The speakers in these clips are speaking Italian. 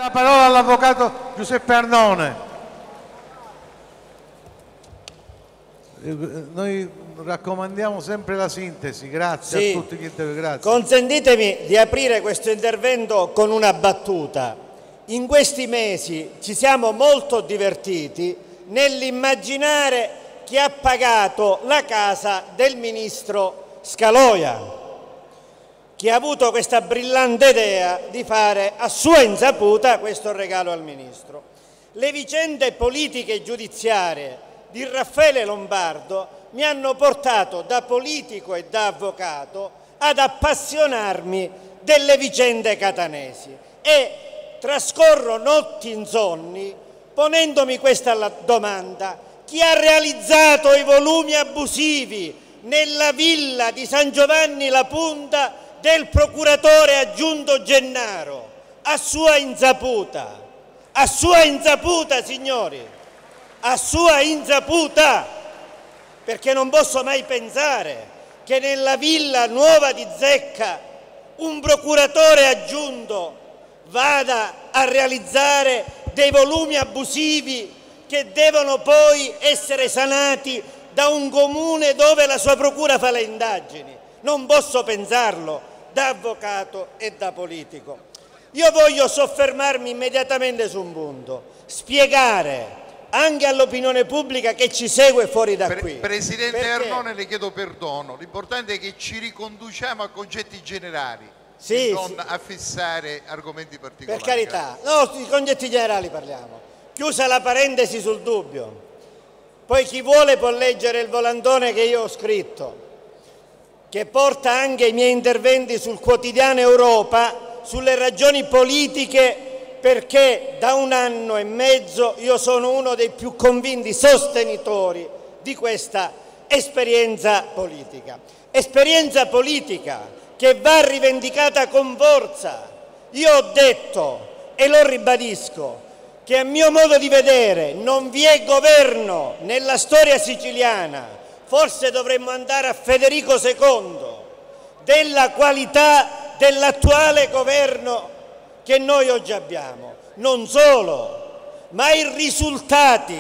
La parola all'avvocato Giuseppe Arnone. Noi raccomandiamo sempre la sintesi, grazie a tutti gli interventi. Consentitemi di aprire questo intervento con una battuta. In questi mesi ci siamo molto divertiti nell'immaginare chi ha pagato la casa del ministro Scaloia, che ha avuto questa brillante idea di fare a sua insaputa questo regalo al ministro. Le vicende politiche e giudiziarie di Raffaele Lombardo mi hanno portato da politico e da avvocato ad appassionarmi delle vicende catanesi e trascorro notti insonni ponendomi questa domanda: chi ha realizzato i volumi abusivi nella villa di San Giovanni La Punta del procuratore aggiunto Gennaro, a sua insaputa? A sua insaputa, signori, a sua insaputa, perché non posso mai pensare che nella villa nuova di Zecca un procuratore aggiunto vada a realizzare dei volumi abusivi che devono poi essere sanati da un comune dove la sua procura fa le indagini. Non posso pensarlo da avvocato e da politico. Io voglio soffermarmi immediatamente su un punto, spiegare anche all'opinione pubblica che ci segue fuori da qui. Presidente Arnone, le chiedo perdono, l'importante è che ci riconduciamo a concetti generali, non a fissare argomenti particolari. Per carità, no, di concetti generali parliamo. Chiusa la parentesi sul dubbio, poi chi vuole può leggere il volantone che io ho scritto, che porta anche i miei interventi sul quotidiano Europa, sulle ragioni politiche, perché da 1 anno e mezzo io sono uno dei più convinti sostenitori di questa esperienza politica. Esperienza politica che va rivendicata con forza. Io ho detto, e lo ribadisco, che a mio modo di vedere non vi è governo nella storia siciliana, forse dovremmo andare a Federico II, della qualità dell'attuale governo che noi oggi abbiamo. Non solo, ma i risultati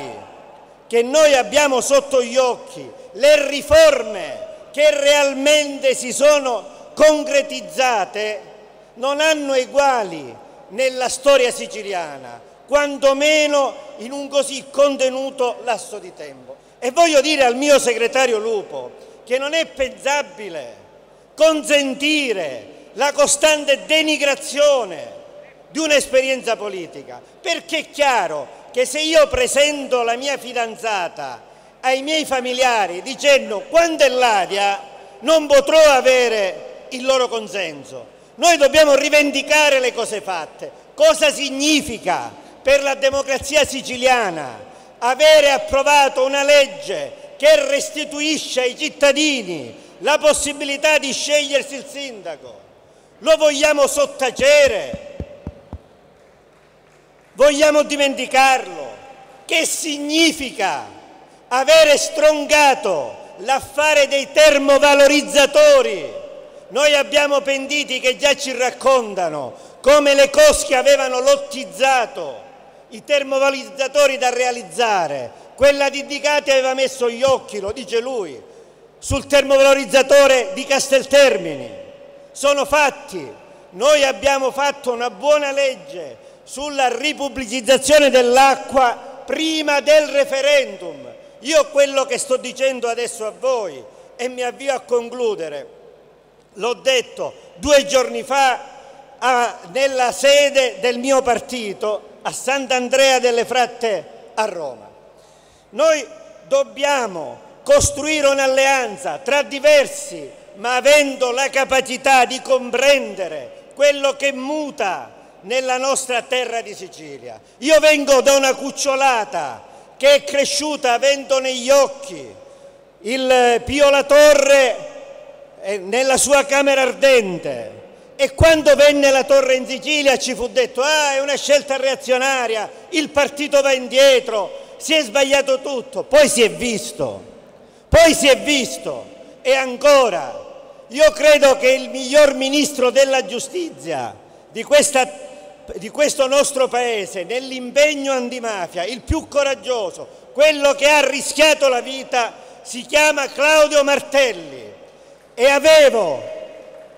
che noi abbiamo sotto gli occhi, le riforme che realmente si sono concretizzate non hanno eguali nella storia siciliana, quantomeno in un così contenuto lasso di tempo. E voglio dire al mio segretario Lupo che non è pensabile consentire la costante denigrazione di un'esperienza politica, perché è chiaro che se io presento la mia fidanzata ai miei familiari dicendo quando è l'Adia, non potrò avere il loro consenso. Noi dobbiamo rivendicare le cose fatte. Cosa significa per la democrazia siciliana avere approvato una legge che restituisce ai cittadini la possibilità di scegliersi il sindaco? Lo vogliamo sottacere? Vogliamo dimenticarlo? Che significa avere stroncato l'affare dei termovalorizzatori? Noi abbiamo pentiti che già ci raccontano come le cosche avevano lottizzato i termovalorizzatori da realizzare. Quella di Dicati aveva messo gli occhi, lo dice lui, sul termovalorizzatore di Casteltermini. Sono fatti. Noi abbiamo fatto una buona legge sulla ripubblicizzazione dell'acqua prima del referendum. Io quello che sto dicendo adesso a voi, e mi avvio a concludere, l'ho detto 2 giorni fa nella sede del mio partito a Sant'Andrea delle Fratte a Roma. Noi dobbiamo costruire un'alleanza tra diversi, ma avendo la capacità di comprendere quello che muta nella nostra terra di Sicilia. Io vengo da una cucciolata che è cresciuta avendo negli occhi il Pio La Torre nella sua camera ardente, e quando venne la Torre in Sicilia ci fu detto è una scelta reazionaria, il partito va indietro, si è sbagliato tutto. Poi si è visto, e ancora io credo che il miglior ministro della giustizia di questa di questo nostro Paese nell'impegno antimafia, il più coraggioso, quello che ha rischiato la vita, si chiama Claudio Martelli. E avevo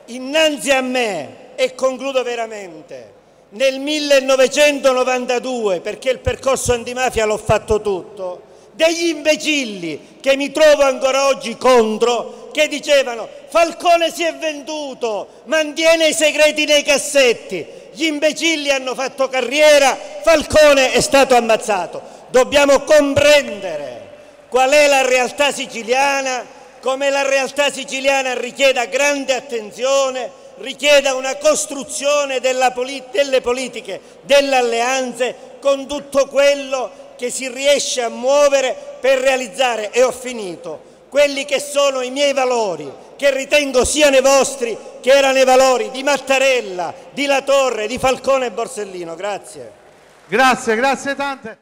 innanzi a me, e concludo veramente, nel 1992, perché il percorso antimafia l'ho fatto tutto, degli imbecilli che mi trovo ancora oggi contro, che dicevano Falcone si è venduto, mantiene i segreti nei cassetti. Gli imbecilli hanno fatto carriera, Falcone è stato ammazzato. Dobbiamo comprendere qual è la realtà siciliana, come la realtà siciliana richieda grande attenzione, richieda una costruzione delle politiche, delle alleanze, con tutto quello che si riesce a muovere per realizzare, e ho finito, quelli che sono i miei valori, che ritengo siano i vostri, che erano i valori di Mattarella, di Latorre, di Falcone e Borsellino. Grazie. Grazie tante.